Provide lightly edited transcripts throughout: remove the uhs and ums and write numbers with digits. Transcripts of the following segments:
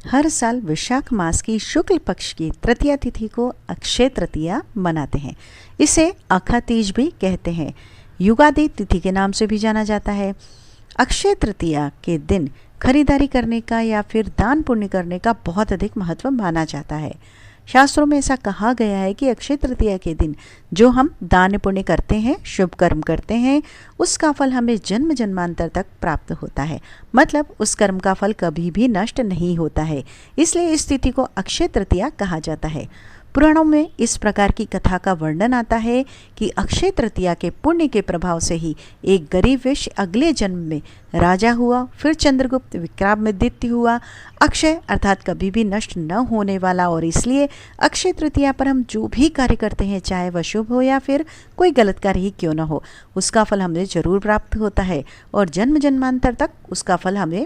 हर साल वैशाख मास की शुक्ल पक्ष की तृतीया तिथि को अक्षय तृतीया मनाते हैं। इसे अखा तीज भी कहते हैं। युगादि तिथि के नाम से भी जाना जाता है। अक्षय तृतीया के दिन खरीदारी करने का या फिर दान पुण्य करने का बहुत अधिक महत्व माना जाता है। शास्त्रों में ऐसा कहा गया है कि अक्षय तृतीया के दिन जो हम दान पुण्य करते हैं, शुभ कर्म करते हैं, उसका फल हमें जन्म जन्मांतर तक प्राप्त होता है। मतलब उस कर्म का फल कभी भी नष्ट नहीं होता है। इसलिए इस तिथि को अक्षय तृतीया कहा जाता है। पुराणों में इस प्रकार की कथा का वर्णन आता है कि अक्षय तृतीया के पुण्य के प्रभाव से ही एक गरीब वैश्य अगले जन्म में राजा हुआ, फिर चंद्रगुप्त, विक्रमादित्य हुआ। अक्षय अर्थात कभी भी नष्ट न होने वाला, और इसलिए अक्षय तृतीया पर हम जो भी कार्य करते हैं, चाहे वह शुभ हो या फिर कोई गलत कार्य ही क्यों न हो, उसका फल हमें जरूर प्राप्त होता है और जन्म जन्मांतर तक उसका फल हमें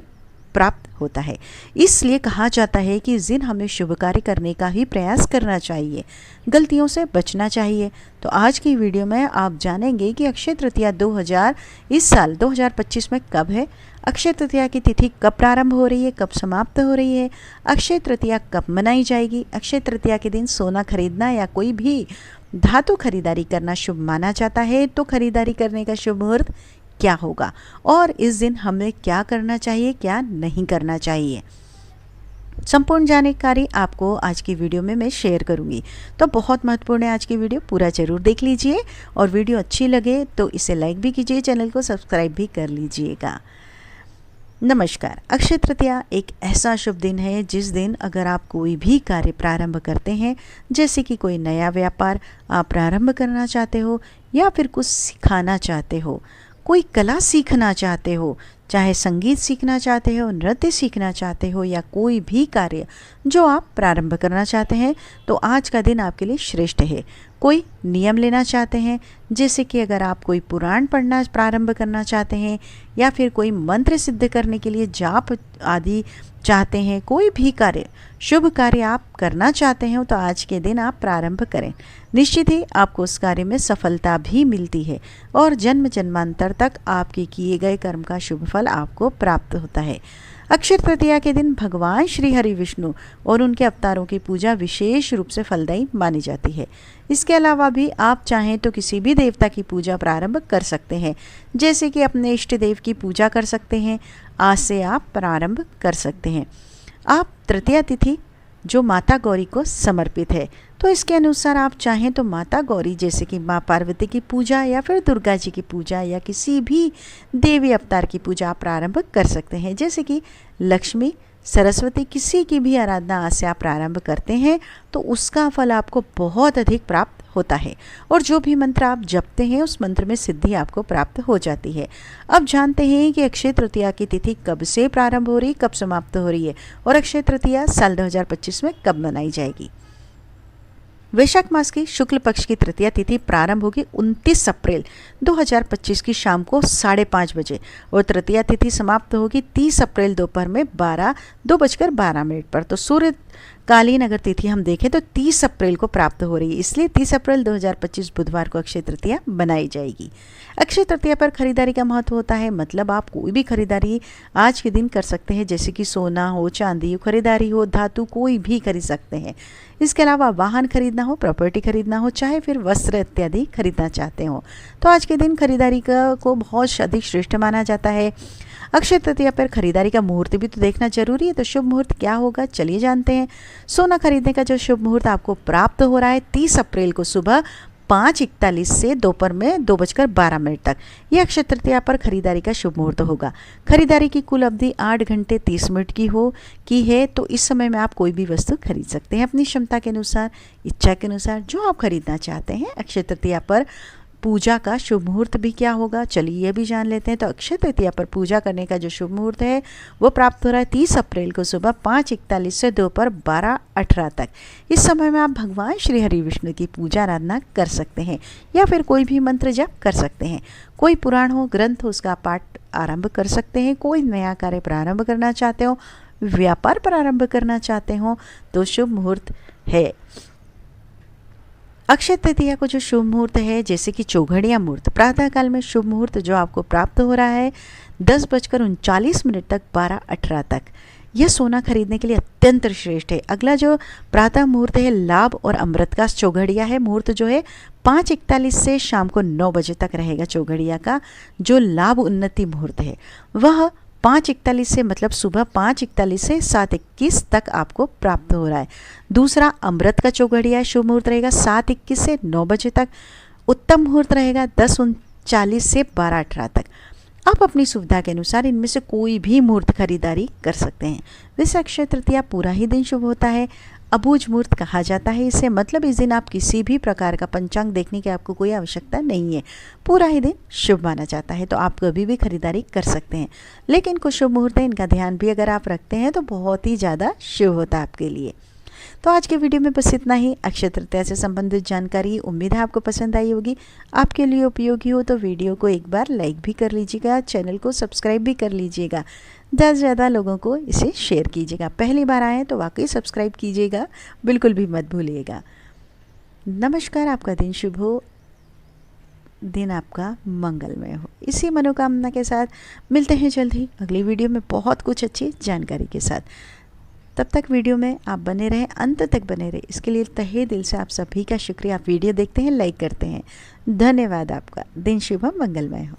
प्राप्त होता है। इसलिए कहा जाता है कि इस दिन हमें शुभ कार्य करने का ही प्रयास करना चाहिए, गलतियों से बचना चाहिए। तो आज की वीडियो में आप जानेंगे कि अक्षय तृतीया इस साल 2025 में कब है, अक्षय तृतीया की तिथि कब प्रारंभ हो रही है, कब समाप्त हो रही है, अक्षय तृतीया कब मनाई जाएगी, अक्षय तृतीया के दिन सोना खरीदना या कोई भी धातु खरीदारी करना शुभ माना जाता है, तो खरीदारी करने का शुभ मुहूर्त क्या होगा और इस दिन हमें क्या करना चाहिए, क्या नहीं करना चाहिए। संपूर्ण जानकारी आपको आज की वीडियो में मैं शेयर करूंगी। तो बहुत महत्वपूर्ण है आज की वीडियो, पूरा जरूर देख लीजिए और वीडियो अच्छी लगे तो इसे लाइक भी कीजिए, चैनल को सब्सक्राइब भी कर लीजिएगा। नमस्कार। अक्षय तृतीया एक ऐसा शुभ दिन है जिस दिन अगर आप कोई भी कार्य प्रारंभ करते हैं, जैसे कि कोई नया व्यापार आप प्रारंभ करना चाहते हो या फिर कुछ सिखाना चाहते हो, कोई कला सीखना चाहते हो, चाहे संगीत सीखना चाहते हो, नृत्य सीखना चाहते हो या कोई भी कार्य जो आप प्रारंभ करना चाहते हैं, तो आज का दिन आपके लिए श्रेष्ठ है। कोई नियम लेना चाहते हैं, जैसे कि अगर आप कोई पुराण पढ़ना प्रारंभ करना चाहते हैं या फिर कोई मंत्र सिद्ध करने के लिए जाप आदि चाहते हैं, कोई भी कार्य शुभ कार्य आप करना चाहते हैं, तो आज के दिन आप प्रारंभ करें। निश्चित ही आपको उस कार्य में सफलता भी मिलती है और जन्म जन्मांतर तक आपके किए गए कर्म का शुभ फल आपको प्राप्त होता है। अक्षय तृतीया के दिन भगवान श्री हरि विष्णु और उनके अवतारों की पूजा विशेष रूप से फलदायी मानी जाती है। इसके अलावा भी आप चाहें तो किसी भी देवता की पूजा प्रारंभ कर सकते हैं, जैसे कि अपने इष्ट देव की पूजा कर सकते हैं। आज से आप प्रारंभ कर सकते हैं। आप तृतीया तिथि जो माता गौरी को समर्पित है, तो इसके अनुसार आप चाहें तो माता गौरी जैसे कि माँ पार्वती की पूजा या फिर दुर्गा जी की पूजा या किसी भी देवी अवतार की पूजा आप प्रारंभ कर सकते हैं। जैसे कि लक्ष्मी, सरस्वती, किसी की भी आराधना आज से आप प्रारंभ करते हैं तो उसका फल आपको बहुत अधिक प्राप्त होता है और जो भी मंत्र आप जपते हैं उस मंत्र में सिद्धि आपको प्राप्त हो जाती है। अब जानते हैं कि अक्षय तृतीया की तिथि कब से प्रारंभ हो रही, कब समाप्त हो रही है और अक्षय तृतीया साल 2025 में कब मनाई जाएगी। वैशाख मास की शुक्ल पक्ष की तृतीया तिथि प्रारंभ होगी 29 अप्रैल 2025 की शाम को 5:30 बजे और तृतीया तिथि समाप्त होगी 30 अप्रैल दोपहर में 2:12 पर। तो सूर्य कालीन अगर तिथि हम देखें तो 30 अप्रैल को प्राप्त हो रही है, इसलिए 30 अप्रैल 2025 बुधवार को अक्षय तृतीया बनाई जाएगी। अक्षय तृतीया पर खरीदारी का महत्व होता है, मतलब आप कोई भी खरीदारी आज के दिन कर सकते हैं, जैसे कि सोना हो, चांदी हो, खरीदारी हो, धातु कोई भी खरीद सकते हैं। इसके अलावा वाहन खरीदना हो, प्रॉपर्टी खरीदना हो, चाहे फिर वस्त्र इत्यादि खरीदना चाहते हो, तो आज के दिन खरीदारी को बहुत अधिक श्रेष्ठ माना जाता है। अक्षय तृतीया पर खरीदारी का मुहूर्त भी तो देखना जरूरी है, तो शुभ मुहूर्त क्या होगा चलिए जानते हैं। सोना खरीदने का जो शुभ मुहूर्त आपको प्राप्त हो रहा है 30 अप्रैल को सुबह 5:41 से दोपहर में 2:12 तक, यह अक्षय तृतीया पर खरीदारी का शुभ मुहूर्त होगा। खरीदारी की कुल अवधि 8 घंटे 30 मिनट की है, तो इस समय में आप कोई भी वस्तु खरीद सकते हैं अपनी क्षमता के अनुसार, इच्छा के अनुसार जो आप खरीदना चाहते हैं। अक्षय तृतीया पर पूजा का शुभ मुहूर्त भी क्या होगा चलिए ये भी जान लेते हैं। तो अक्षय तृतीया पर पूजा करने का जो शुभ मुहूर्त है वो प्राप्त हो रहा है 30 अप्रैल को सुबह 5:41 से दोपहर 12:18 तक। इस समय में आप भगवान श्री हरि विष्णु की पूजा आराधना कर सकते हैं या फिर कोई भी मंत्र जप कर सकते हैं। कोई पुराण हो, ग्रंथ हो, उसका पाठ आरंभ कर सकते हैं। कोई नया कार्य प्रारंभ करना चाहते हो, व्यापार प्रारंभ करना चाहते हो, तो शुभ मुहूर्त है। अक्षय तृतीया को जो शुभ मुहूर्त है, जैसे कि चौघड़िया मुहूर्त, प्रातः काल में शुभ मुहूर्त जो आपको प्राप्त हो रहा है 10:39 तक 12:18 तक, यह सोना खरीदने के लिए अत्यंत श्रेष्ठ है। अगला जो प्रातः मुहूर्त है लाभ और अमृत का चौघड़िया है। मुहूर्त जो है 5:41 से शाम को 9 बजे तक रहेगा। चौघड़िया का जो लाभ उन्नति मुहूर्त है वह 5:41 से मतलब सुबह 5:41 से 7:21 तक आपको प्राप्त हो रहा है। दूसरा अमृत का चौघड़िया शुभ मुहूर्त रहेगा 7:21 से 9 बजे तक। उत्तम मुहूर्त रहेगा 10:39 से 12:18 तक। आप अपनी सुविधा के अनुसार इनमें से कोई भी मुहूर्त खरीदारी कर सकते हैं। वैसे अक्षय तृतीया पूरा ही दिन शुभ होता है। अबूझ मुहूर्त कहा जाता है इसे, मतलब इस दिन आप किसी भी प्रकार का पंचांग देखने की आपको कोई आवश्यकता नहीं है, पूरा ही दिन शुभ माना जाता है, तो आप कभी भी खरीदारी कर सकते हैं। लेकिन कुछ शुभ मुहूर्त है, इनका ध्यान भी अगर आप रखते हैं तो बहुत ही ज़्यादा शुभ होता है आपके लिए। तो आज के वीडियो में बस इतना ही। अक्षय तृतीया से संबंधित जानकारी उम्मीद है आपको पसंद आई होगी, आपके लिए उपयोगी हो तो वीडियो को एक बार लाइक भी कर लीजिएगा, चैनल को सब्सक्राइब भी कर लीजिएगा, ज़्यादा से ज़्यादा लोगों को इसे शेयर कीजिएगा। पहली बार आए तो वाकई सब्सक्राइब कीजिएगा, बिल्कुल भी मत भूलिएगा। नमस्कार, आपका दिन शुभ हो, दिन आपका मंगलमय हो। इसी मनोकामना के साथ मिलते हैं जल्द ही अगली वीडियो में बहुत कुछ अच्छी जानकारी के साथ। तब तक वीडियो में आप बने रहें, अंत तक बने रहें, इसके लिए तहे दिल से आप सभी का शुक्रिया। आप वीडियो देखते हैं, लाइक करते हैं, धन्यवाद। आपका दिन शुभ मंगलमय हो।